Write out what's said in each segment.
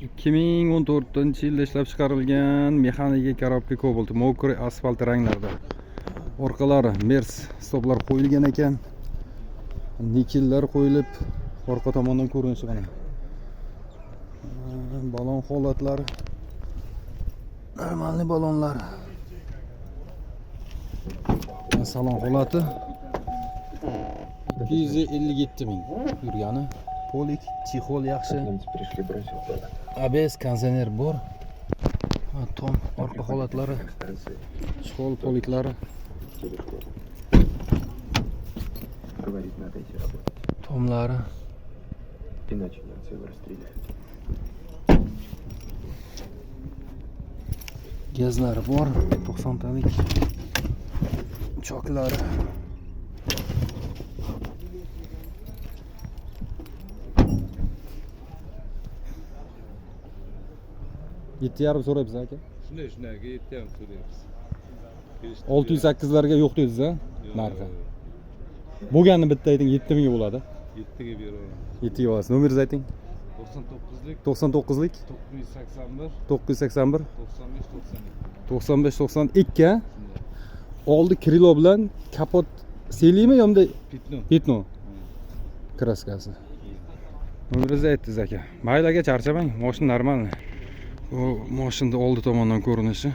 2014-yilda ishlab chiqarilgan mexanik korobka Cobalt mokriy asfalt ranglarda. Orqalari Mers stoplar qo'yilgan ekan. Nikellar qo'yilib, orqa tomondan ko'rinishi mana. Balon holatlari. Normalniy balonlar. Salon holati 257 ming yurgani. Polik, chexol yaxshi. ABS konditsioner bor. Tom orqa holatlari. Chexol poliklari. Tomlari. Иначе нас всего расстреляют. Gazlari bor, 90 talik. Choklari. Yetti yarim so'rayapsiz aka. Shunday 7 so'rayapsiz. 608 larga yo'q dedingiz a? Narxi. Bo'lganini bitta ayting, 7 ming bo'ladi. 7 ga beraman. 7 ga olasiz. Nomeringizni ayting. 99lik 99lik 981 981 95 92. 95 92 a? Oldi krilo bilan kapot seliymi yo'mda Pitno. Pitno. Kraskasi. Nomeringizni aytdingiz aka. Mayli aka, charchamang. Mashina normalniy. Bu mashinada oldi tomondan ko'rinishi.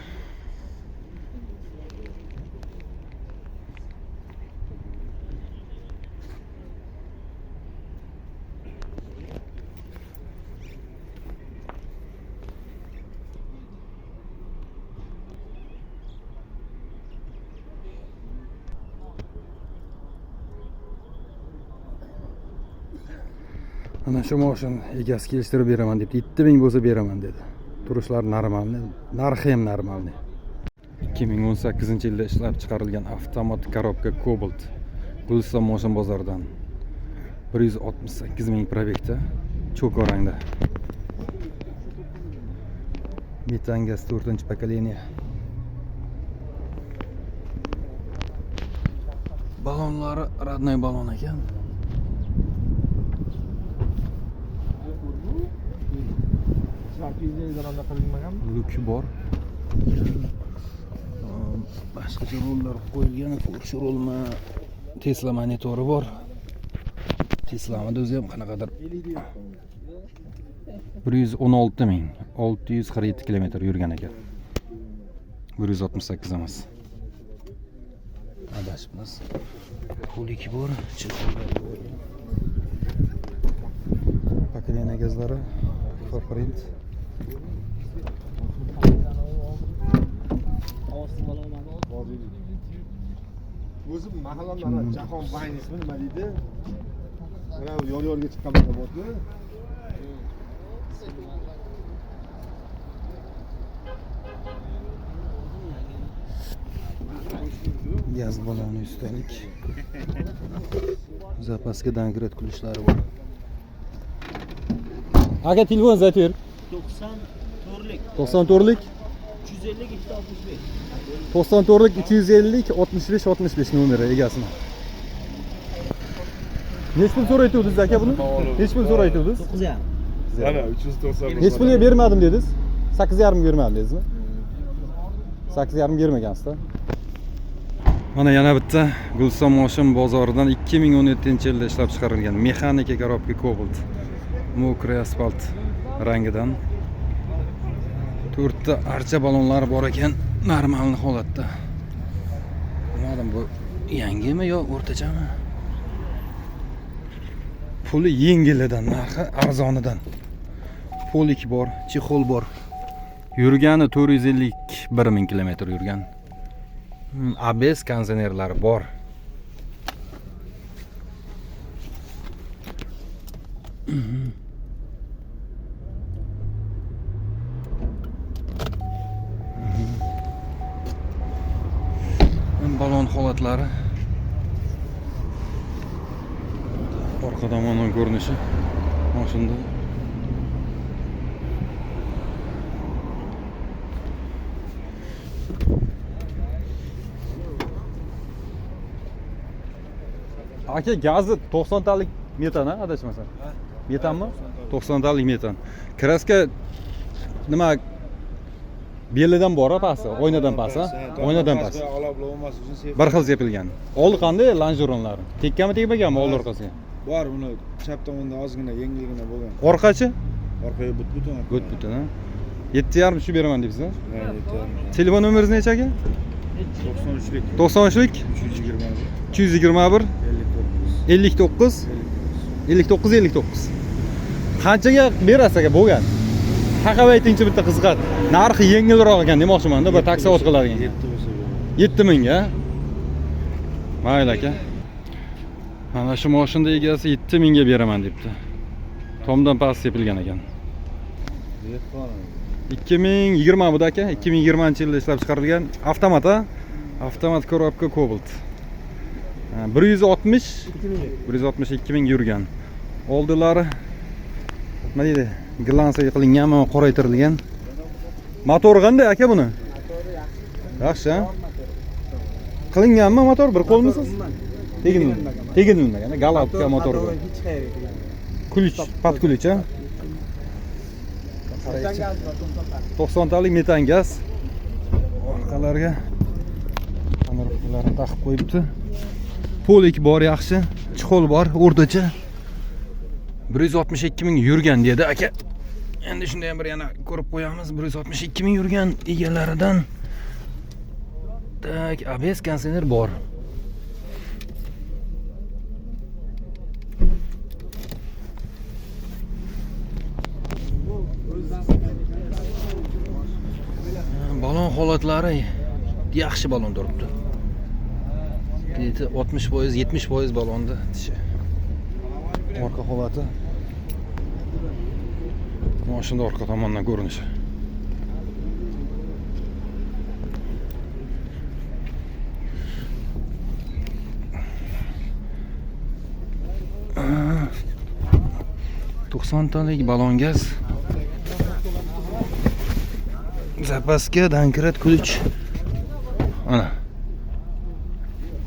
Ana shu mashina egasi kelishtirib beraman deb 7 ming bo'lsa beraman dedi. Turishlari normalniy, narxi ham normalniy. 2018-yilda ishlab chiqarilgan avtomat korobka Cobalt Guliston mashina bozoridan 168 ming probekda, cho'koq rangda. Metan gaz 4-pokoleniya. Balonlari radnoy balon ekan. Luk bor. Boshqacha rollar qo'yilgan, Porsche rolma, Tesla monitori bor. Tesla'ning o'zi ham qanaqadir 116 ming 647 kilometr yurgan ekan. 168 emas. Adashibmiz. Polik bor, pokoleniya gazlari, footprint. O'zim mahallamda ana Jahon Bayn ismi nima deydi? Mana yor-yorga chiqqan bola bordi. Gaz baloni üstelik. Zapaska downgrade qilishlari bor. Aka telefon zater 94lik 94lik 250 265 94lik 250 65 65 nomeri egasini. Nech pul so'raytuvdingiz aka buni? Nech pul so'raytuvdingiz? 9,5. Ana 390. Nech pulga bermadim dedingiz? 8,5 bermadim dedingizmi? 8,5 bermagansiz-da. Mana yana bitta Guliston mashina bozoridan 2017-yilda ishlab chiqarilgan mexanika korobka Cobalt mokriy asfalt rangidan 4 ta archa balonlari bor ekan, normalniy holatda. Bilmadim bu yangimi yo o'rtachami? Puli yengilidan, narxi arzonidan. Polik bor, chexol bor. Yurgani 451 ming kilometr yurgan. ABS konditsionerlari bor. Balon holatlari. Orqa tomondan ko'rinishi. Mashinada aka gazi 90 talik metan, adashmasam. Metanmi? 90'lik metan. Kraska nima belidan bora pasi, o'ynadan pasi, o'ynadan pasi. Alabla olmas uchun sep. Bir xil sepilgan. Oldi qanday lonjeronlari? Tekkami tegmaganmi oldi orqasiga? Bor, buni chap tomonda ozgina yengilgina bo'lgan. Orqachi? Orqaga but-butun. But-butun, ha. 7,5 shu beraman debsiz, ha? Ha, Telefon nomeringiz necha aka? 93lik 93lik 321 321 59 59 59. Qanchaga berasiz aka bo'lgan? Haqab aytingchi bitta qiziqat. Narxi yengilroq ekan demoqchiman-da, bir taksovat qiladigan. 7 bo'lsa bo'ladi. 7000 ga. Mayli aka. Mana shu mashinada egasi 7000 ga beraman debdi. Tomdan past sepilgan ekan. 2020 bu aka, 2020-yilda ishlab chiqarilgan avtomat, ha? Avtomat korobka Cobalt. 160 2000 yurgan. Oldilari nima deydi? Glansiga qilinganmi, qoraytirilgan. Motor qanday aka buni? Yaxshi, ha? Qilinganmi motor? Bir qo'lmisiz? Teginilmagan, galopka motor bu. Kulich, podkulich, ha? 90talik metan gaz. Orqalarga kameralarini taqib qo'yibdi. Polik bor yaxshi, chixol bor, o'rtacha. 162 ming yurgan dedi aka. Endi shunda ham bir yana ko'rib qo'yamiz. 162 ming yurgan egalaridan. Tak, ABS konditsioner bor. Balon holatlari yaxshi balon turibdi. 60%, 70% balonda tishi. Orqa holati. Mashina orqa tomondan ko'rinishi. To'qsontalik balon gaz. Zapaska, dankrat, kulich. Ana.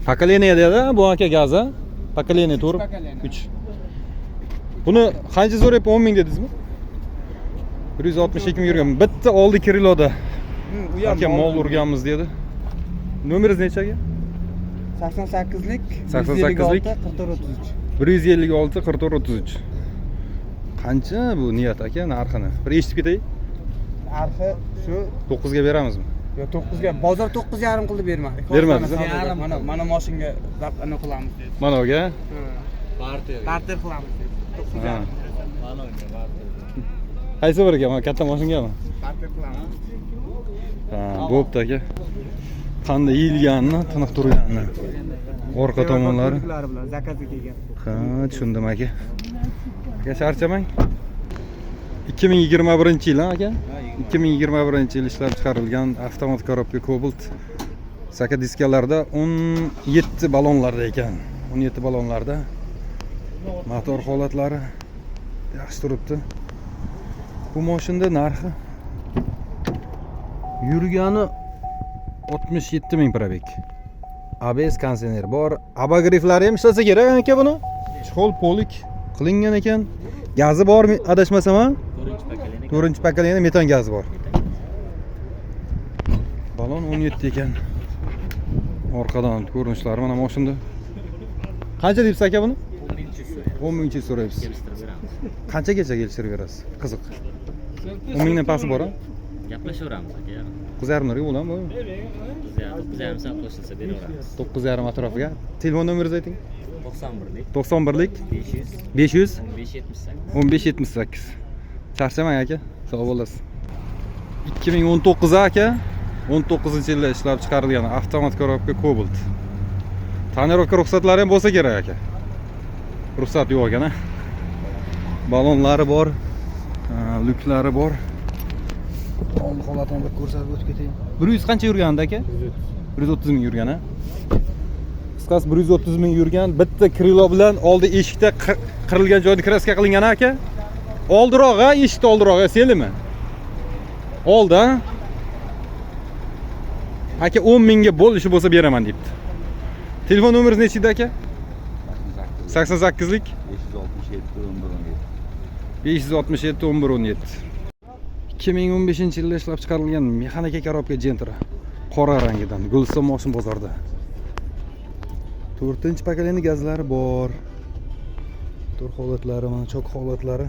Pokoleniya dedi, bu aka gazi. Pokoleniya to'g'ri? 3. Buni qancha so'rayapti? 10 ming dedingizmi? 162 ming yurgan. Bitta oldi kriloda. Aka mol urganmiz dedi. Nomeringiz necha aka? 88lik 88lik 44 33. 156 44 33. Qancha bu niyat aka narxini? Bir eshitib ketay. Narxi shu 9 ga beramizmi? yo 9 ga bozor 9,5 qilib bermadik. Bermadingiz? Mana moshinga uni qilamiz dedi. Mana oga. Barter qilamiz dedi. 9,5. Qaysi bir ekan? Katta mashingami? Barter qilamiz. Ha, bo'pti aka. Qanday yeyilganini, tiniq turganini. Orqa tomonlari. Ular bilan zakazga kelgan. Ha, tushundim aka. Aka charchamang. 2021-yil aka. 2021-yil ishlab chiqarilgan avtomat korobka Cobalt. Saka diskalarda 17 balonlarda ekan. 17 balonlarda. Motor holatlari yaxshi turibdi. Bu mashinada narxi yurgani 67 ming probek. ABS konditsioner bor. Abogriflari ham ishlasa kerak aka buni. Chixol polik qilingan ekan. Gazi bormi adashmasam, ha? 4-pokoleniya metan gazi bor. Balon 17 ekan. Orqadan ko'rinishlari mana mashinada. Qancha deysiz aka buni? 10 ming so'raysiz. Qanchagacha kelishtirib berasiz? Qiziq. 10 mingdan pasti bor, ha? Gaplashaveramiz aka. 9,5 nurga bo'ladimi bu? 9,5 soat qo'shilsa beraveramiz. 9,5 atrofiga. Telefon nomeringizni ayting. 91lik 91lik 500 500 1578. 1578. Charchamang aka. Sog' bo'lasiz. 2019 aka. 19-yilda ishlab chiqarilgan avtomat korobka Cobalt. Tonirovka ruxsatlari ham bo'lsa kerak aka. Ruxsat yo'q ekan, ha. Balonlari bor, lyuklari bor. Old holatini bir ko'rsatib o'tib ketayim. 100 qancha yurganda aka? 130 ming yurgan, ha. Qisqasi 130 ming yurgan, bitta krilo bilan oldi eshikda qirilgan joyda kraska qilingan aka. Oldiroq, ha, eshikda oldiroq, selimi? Oldi, ha. Aka 10 mingga bo'lishi bo'lsa beraman debdi. Telefon nomeringiz nechida aka? 88lik 567 11. 567 11 2015-yilda ishlab chiqarilgan mexanika korobka Gentra qora rangidan Guliston moshin bozorida. 4-pokoleniya gazlari bor. Tur holatlari, mana chok holatlari.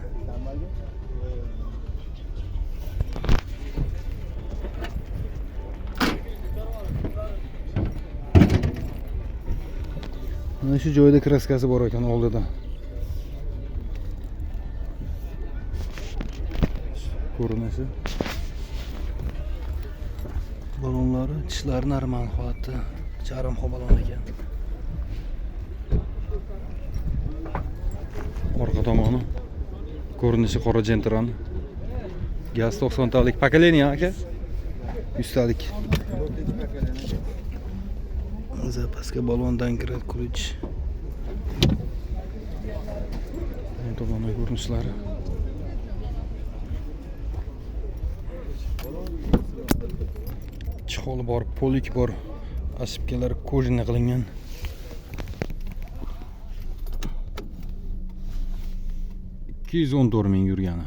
Mana shu joyda kraskasi bor ekan oldida. Ko'rinishi. Balonlari, tishlari normal holatda. Charm balon ekan. Orqa tomoni. Ko'rinishi qora Gentrani. Gaz 90 talik pokoleniya aka. Ustalik. Zapaska balondan kiradi ключ. Bu tomoni ko'rinishlari. Chixol bor, polik bor. Ashibkalar kojina qilingan. $214,000 yurgani.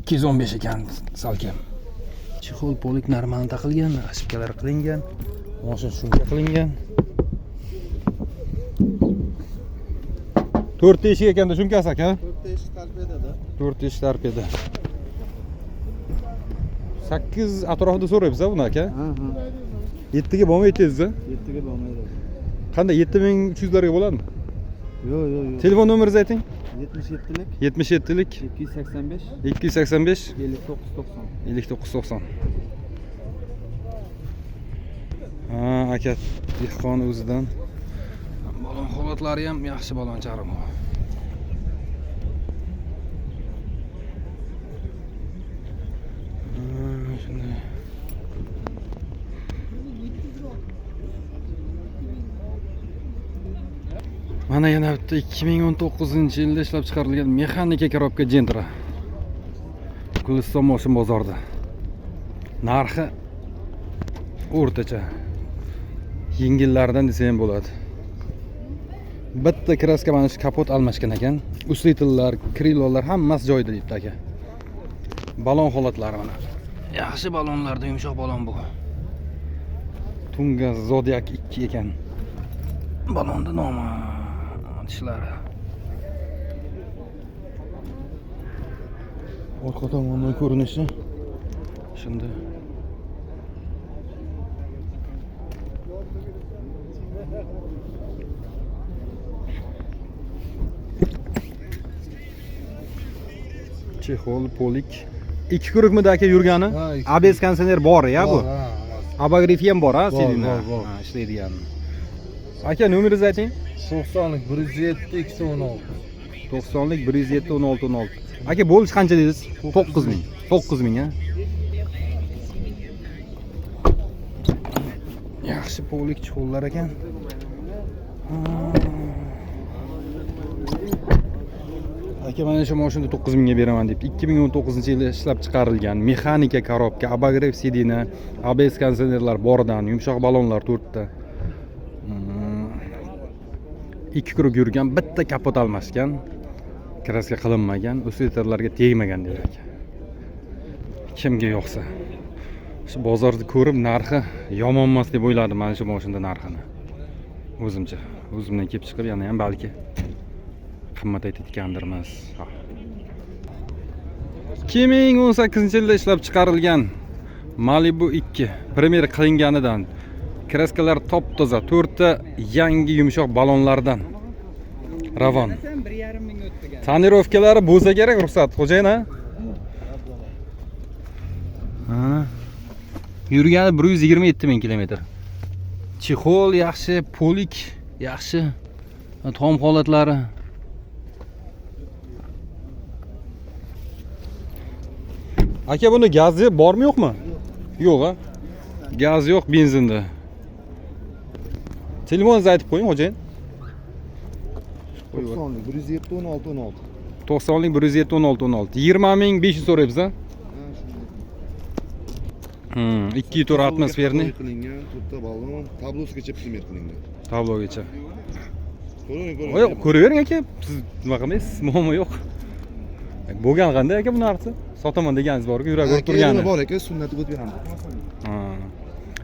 215 ekan salkam. Chixol polik normal taqilgan, ashibkalar qilingan. Moshin shunga qilingan. 4 teshik ekanda shunqasi aka? 4 teshik torpedada. 4 teshik torpeda. 8 atrofida so'rayapsiz buni aka? Ha. 7 ga bo'lmaydi-da? 7 ga bo'lmaydi. Qanday 7300 larga bo'ladimi? Yo'q. Telefon nomeringizni ayting. 77lik 77lik 285 285 5990. 5990. Ha, aka dehqon o'zidan. Balon holatlari ham yaxshi balon charim. Shunday. Mana yana bitta 2019-yilda ishlab chiqarilgan mexanika korobka Gentra. Guliston moshin bozorida. Narxi o'rtacha. Yengillaridan desa ham bo'ladi. Bitta kraska mana shu kapot almashgan ekan. Uslitillar, krilolar hammasi joyida deydi aka. Balon holatlari mana. Yaxshi balonlarda yumshoq balon bu. Tunga Zodiac 2 ekan. Balonda nomi tishlari. Orqa tomondan ko'rinishi shunda. Chexol, polik. 2 kurukmida aka yurgani? ABS konditsioner bor ya bu. Abagrifi ham bor, ha, sidina. bor. Ha, ishlaydigan. Aka nomeringizni ayting. 90lik 107 216. 90lik 107 16 16. Aka bo'lish qancha dedingiz? 9000. 9000 ha. Yaxshi polik chixollar ekan. Aka mana shu mashinani 9000 ga beraman deb 2019-yilda ishlab chiqarilgan mexanika korobka, abagrev sidina, ABS konditsionerlar boridan, yumshoq balonlar 4 ta. 2 kuruk yurgan, bitta kapot almashgan. Kraska qilinmagan, uslitarlarga tegmagan dedi aka. Kimga yo'qsa. Shu bozorda ko'rib narxi yomon emas deb o'yladim mana shu mashinada narxini. O'zimcha, o'zimdan kelib chiqib yana ham balki qimmat aytayotgandirmiz. 2018-yilda ishlab chiqarilgan Malibu 2 premyer qilinganidan kraskalar top-toza, 4 ta yangi yumshoq balonlardan. Ravon. Tonirovkalari bo'lsa kerak ruxsat, xo'jayin ha? Ha. Yurgani 127,000 kilometr. Chixol yaxshi, polik yaxshi. Tom holatlari. Aka buni gazi bormi yo'qmi? Yo'q ha. Gaz yo'q, benzinda. Telefoningizni aytib qo'ying, xo'jayin. 90lik 107 16 16. 90lik 107 16 16. 20,500 so'rayapsiz ha? 2 tur atmosferni qilingan, to'rtta balon, tablosigacha primer qilingan. tablogacha. Voy, ko'ravering aka. Siz nima qilmaysiz? Muammo yo'q. Bo'lgan qanday aka bu narxi? Sotaman deganingiz bor-ku, yurak urib turgani. bor aka, sunnati o'tib beramiz. Ha.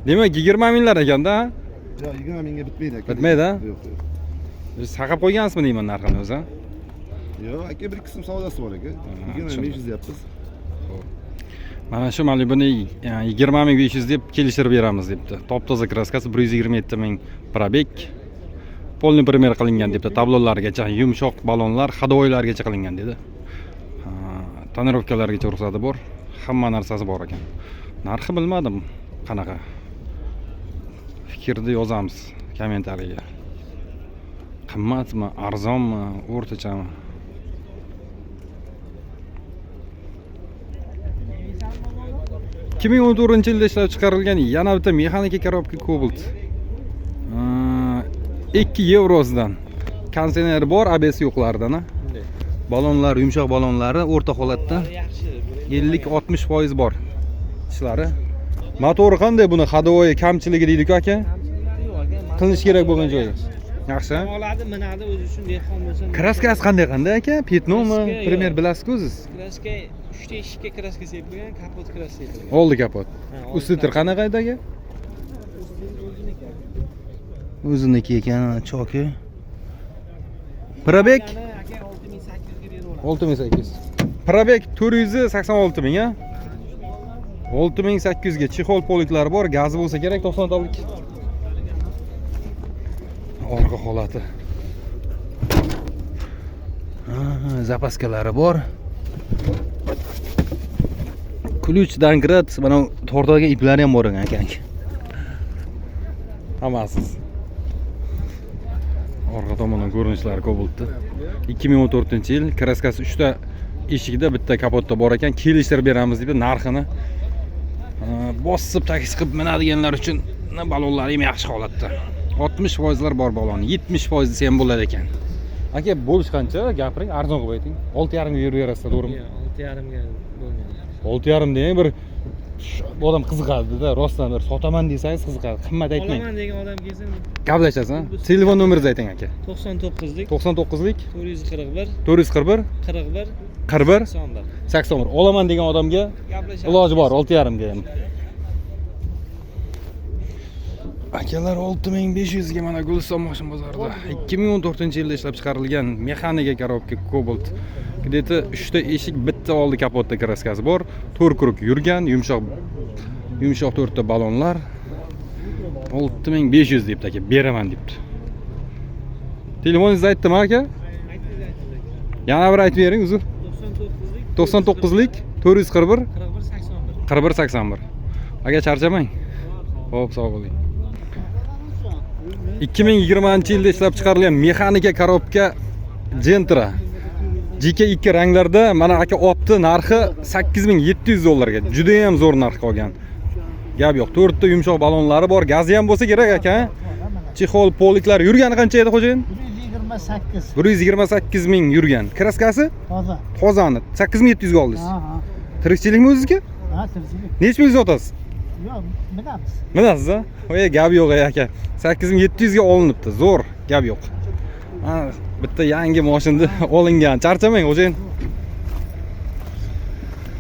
Demak, 20 minglar ekanda. Yo'q, 20 mingga bitmaydi aka. Bitmaydi? Yo'q, yo'q. Siz saqab qo'ygansizmi deyman narxini o'zi? Yo'q, aka bir qism savdosi bor aka. 20 500 deyapmiz. Mana shu Malibuni 20500 deb kelishtirib beramiz debdi. Top toza kraskasi 127 ming probek. Polni primer qilingan debdi. Tablolarigacha yumshoq balonlar, hadovoylargacha qilingan dedi. Tonirovkalargacha ruxsati bor. Hamma narsasi bor ekan. Narxi bilmadim qanaqa. Fikrni yozamiz kommentariyaga. Qimmatmi, arzonmi, o'rtachami? Kim 2014 yilda ishlab chiqarilgan yana bitta mexanika korobka Cobalt. 2 yevrosidan. Kondisioner bor, ABS yo'qlardan. Balonlar, yumshoq balonlari o'rta holatda 50-60% bor ishlari. Motori qanday buni? Hadovoyi kamchiligi deydi-ku aka. Qilinish kerak bo'lgan joyi. Yaxshi. Oladi, minadi o'zi uchun dehqon bo'lsa. Kraskasi qanday aka? Petnomi? Primer bilasiz-ku siz? Kraska 3 ta eshikka kraska sepilgan, kapot kraska sepilgan. Oldi kapot. Ustitir qanaqa aka? O'ziniki ekan, choki. Probek 6800. Probek 486 ming, ha? 6800 ga chexol poliklari bor, gazi bo'lsa kerak 90 tablik. Orqa holati. Zapaskalari bor. Ключ Dangrat, mana tortilgan iplari ham bor ekan. Hammasiz. Orqa tomondan ko'rinishlari Cobalt'da. 2014-yil, kraskasi 3 ta eshikda, bitta kapotda bor ekan. Kelishtirib beramiz deb narxini bosib taksi qilib minadiganlar uchun balonlari ham yaxshi holatda. 60% bor balon, 70% desa ham bo'ladi ekan. Aka, bo'lish qancha? Gapiring, arzon qilib ayting. 6,5 ga beraverasiz, to'g'rimi? 6,5 ga bo'lmaydi. 6,5 deng bir odam qiziqadi-da, rostdan bir sotaman desangiz qiziqadi. Qimmat aytmang. Olaman degan odam kelsa, Gaplashasiz, ha? Telefon nomeringizni ayting aka. 99lik 99lik 441 441 41 41 81. 81. Olaman degan odamga Gaplashamiz. iloji bor, 6,5 ga ham. Akalar 6500 ga mana Guliston moshin bozorida 2014-yilda ishlab chiqarilgan mexanika korobka Cobalt. Где-то 3 ta eshik, bitta oldi kapotda kraskasi bor. 4 kuruk yurgan, yumshoq 4 ta balonlar. 6500 debdi aka, beraman debdi. Telefoningizni aytdimi aka? Yana bir aytib bering, uzr. 99lik 441 41 81. Aka charchamang. Xo'p, sog' bo'ling. 2020-yilda ishlab chiqarilgan mexanika korobka Gentra GK2 ranglarda mana aka opti, narxi $8700 ga. Juda ham zo'r narx qolgan. Gap yo'q. 4 ta yumshoq balonlari bor, gazi ham bo'lsa kerak aka. Chexol poliklar yurgani qancha edi xo'jayin? 128. 128 ming yurgan. Kraskasi? Toza. Tozani 8700 ga oldingiz. Ha. Tirikchilikmi o'zizga? Ha, tirikchilik. Necha pulga sotasiz? Yo'q, bilamiz. Bilasiz, ha? Voy, gap yo'q aka. 8700 ga olinibdi. Zo'r, gap yo'q. Ha, bitta yangi mashinda olingan. Charchamang xo'jayin.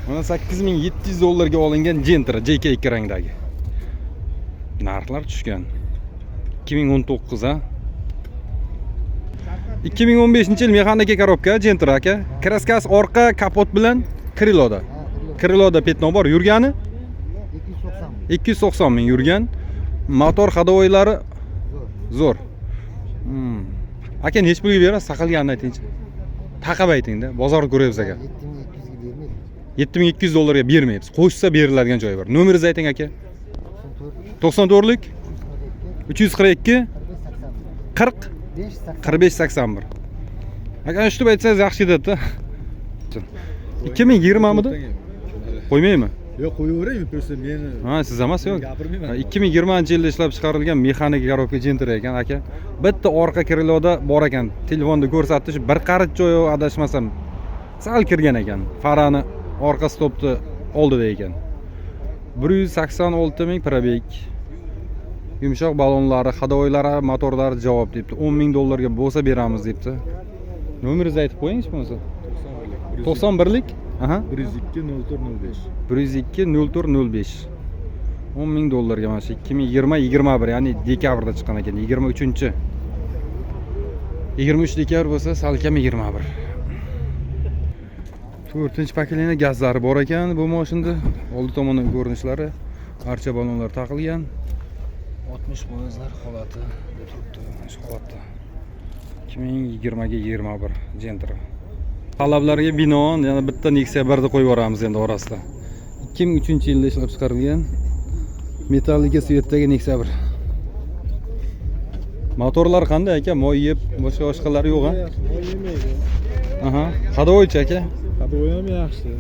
Mana $8700 ga olingan Gentra JK2 rangdagi. Narxlar tushgan. 2019, ha. 2015-yil mexanika korobka Gentra aka. Kraskasi orqa kapot bilan kriloda. Kriloda petno bor, yurgani 290 ming yurgan. Motor hadovoylari zo'r. Aka, nech pulga berasiz? Saqilganini aytingchi. Taqab aytingda, bozorni ko'ryapsiz aka. 7200 ga bermaymiz. Qo'shsa beriladigan joyi bor. Nomeringizni ayting aka. 94lik 342 40 45 81. Aka, shu deb aytsangiz yaxshi edi-da. 2020 midi? Qo'ymaymi? Yo'q, qo'yaveraymi, просто meni. Ha, siz emas, yo'q. Gapirmayman. 2020-yilda ishlab chiqarilgan mexanika korobka Gentra ekan aka. Bitta orqa kriloda bor ekan. Telefonda ko'rsatdi, shu bir qarich joyi adashmasam sal kirgan ekan. Farani orqa stopni oldida ekan. 186 ming probek. yumshoq balonlari, hadovoylari, motorlari javob debdi. 10 ming dollarga bo'lsa beramiz debdi. Nomeringizni aytib qo'yingchi bo'lmasa. 91lik. Aha. 102 04 05. 102 0405. 10 ming dollarga mana shu 2020-21, ya'ni dekabrda chiqqan ekan. 23-chi. 23 dekabr bo'lsa, salkam 21. 4-pokoleniya gazlari bor ekan bu mashinada. Oldi tomondan ko'rinishlari, archa balonlar taqilgan. 60% holati turibdi. Shu holatda. 2020 ga 21 Gentra. Talablarga binoan yana bitta Nexia 1 qo'yib yuboramiz endi orasida. 2003-yilda ishlab chiqarilgan metallika svetdagi Nexia 1. Motorlar qanday aka? Moy yeb, boshqalari yo'q-a? Moy yemaydi. Aha, hadovoychi aka. Hadovoy ham yaxshi.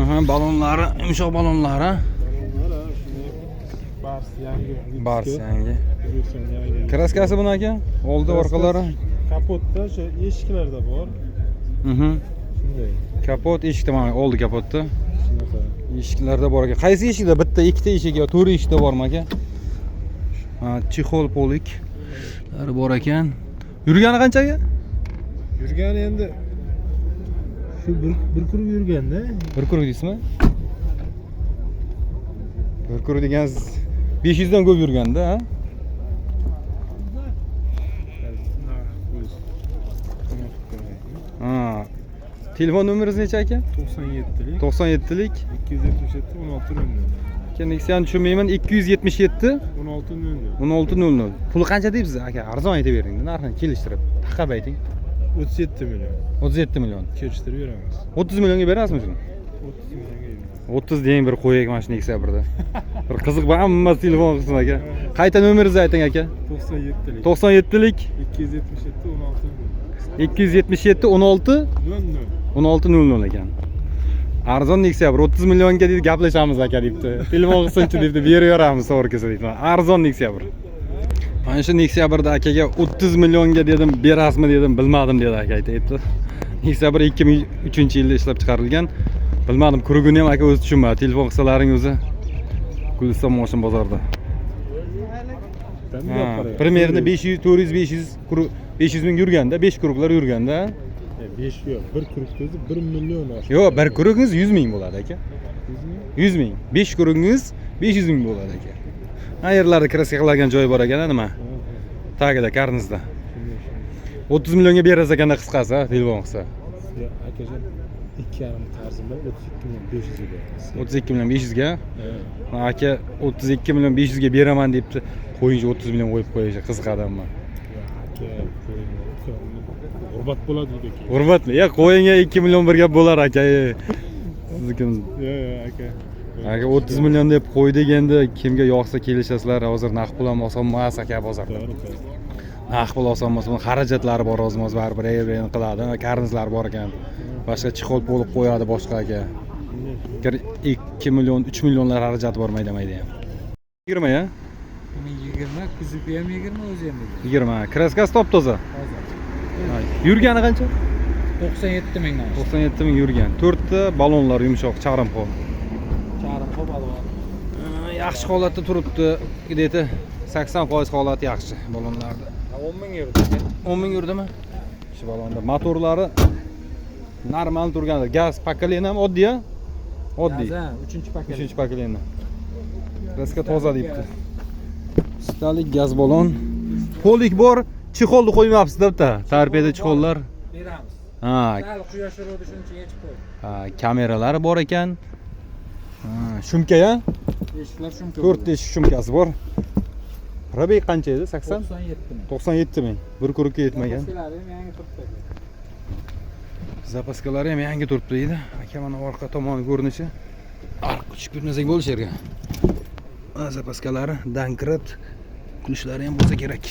Aha, balonlari, yumshoq balonlari. Bars yangi. Bars yangi. yangi. Kraskasi buni aka? Oldi orqalari. Kapotda o'sha eshiklarda bor. Shunday. Kapot eshikda mana oldi kapotda. Shunaqa. Eshiklarda bor ekan. Qaysi eshikda? Bitta, ikkita eshik yo to'rt eshikda bormi aka? Ha, chexol polik bor ekan. Yurgani qanchaga? Yurgani endi shu bir kurib yurganda. Bir kuruk deysizmi? Bir kuruk degansiz 500 dan ko'p yurganda, ha? Ha. Telefon nomeringiz necha aka? 97lik 97lik 277 1600. aka Nexia'ni tushunmayman. 277 1600. 1600. Puli qancha deysiz aka? Arzon aytib bering, narxini kelishtirib. Taqab ayting. 37 million. 37 million. Kelishtirib beramiz. 30 millionga berasizmi shuni? 30 millionga beramiz. 30 deng bir qo'yaylik mana shu Nexia 1da. Bir qiziq bu hamma telefon qilsin aka. Qayta nomeringizni ayting aka. 97lik 97lik 277 1600. 277 16 00. 1600 ekan. Arzon Nexia 1 30 millionga deydi, gaplashamiz aka debdi. Telefon qilsinchi debdi, beraveramiz to'g'ri kelsa deydi. Arzon Nexia 1. Mana shu Nexia 1da akaga 30 millionga dedim, berasizmi dedim, bilmadim dedi aka aytdi. Nexia 1 2003-yilda ishlab chiqarilgan. Bilmadim, kurugini ham aka o'zi tushunmadi. Telefon qilsalaring o'zi Guliston moshin bozorida. Primerni 500, 400, 500 ming yurganda, 5 kuruklar yurganda. 5 yo'q, bir kurukda o'zi 1 million oshdi. Yo'q, bir kurugingiz 100 ming bo'ladi aka. 100 ming. 5 kurugingiz 500 ming bo'ladi aka. Ayerlarda kraska qilgan joyi bor ekan, nima? Tagida, karnizda. 30 millionga berasiz ekanda qisqasi, telefon qilsa. Akajon 2,5 qarzim bor, 32 32 million million 500 ga beramiz. 500 ga. Aka 32 million 500 ga beraman debdi. Qo'yinchi 30 million qo'yib qo'yishi qiziqadimmi? Aka, Urbat bo'ladi deydi. Hurmatli, qo'yinga 2 million bir gap bo'lar aka. Sizniki. Yo'q, aka. Aka 30 million deb qo'ydik, endi kimga yoqsa kelishasizlar. Hozir naqd pul ham oson emas aka bozorda. Naqd pul oson emas, xarajatlari bor o'zimiz baribir evren qiladi, karnizlar bor ekan. Boshqa chixol bo'lib qo'yadi boshqa aka. 2 million, 3 millionlar xarajat bor mayda-mayda ham. 20 ya? 20, kuzupi ham 20, o'zi ham 20. Kraskasi top-toza. Yurgani qancha? 97 mingdan. 97 ming yurgan. 4 ta balonlar yumshoq, charim qo'l. Charim qo'l balon. Yaxshi holatda turibdi. Deydi 80% holati yaxshi balonlarda. 10 ming yurdi. 10 ming yurdimi? Shu balonda motorlari normal turganlar. Gaz pokoleniya ham oddiy-a? Oddiy. 3-paket. 3-pokoleniya. Kraska toza deyibdi. Stalik gaz balon. Polik bor, chixolni qo'ymabsiz debdi. Tarpeda chixollar. Beramiz. Ha, Sal quyosh uradi, shuncha yechib qo'y. ha, kameralari bor ekan. Ha, shumka-ya? Eshiklar shumka. 4 teshik shumkasi bor. Probeg qancha edi? 80? 97 ming. 97 ming. Bir kurukka yetmagan. Zapaskalar ham yangi turibdi. Zapaskalari ham yangi turibdi deydi. Aka mana orqa tomoni ko'rinishi. Arq kuchib ko'rmasak bo'lish yerga. Zapaskalari dankrat kulishlari ham bo'lsa kerak.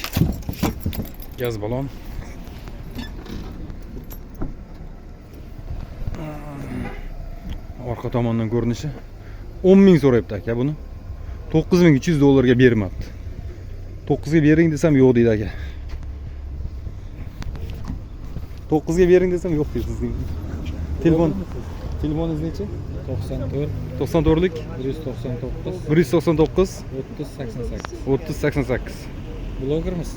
Gaz balon. Orqa tomondan ko'rinishi 10 ming so'rayapti aka buni. 9300 dollarga bermabdi. 9 ga bering desam yo'q deydi aka. 9 ga bering desam yo'q deydi sizga. Telefoningiz necha? 94lik 199 199 30 88. 30 88. Blogermiz.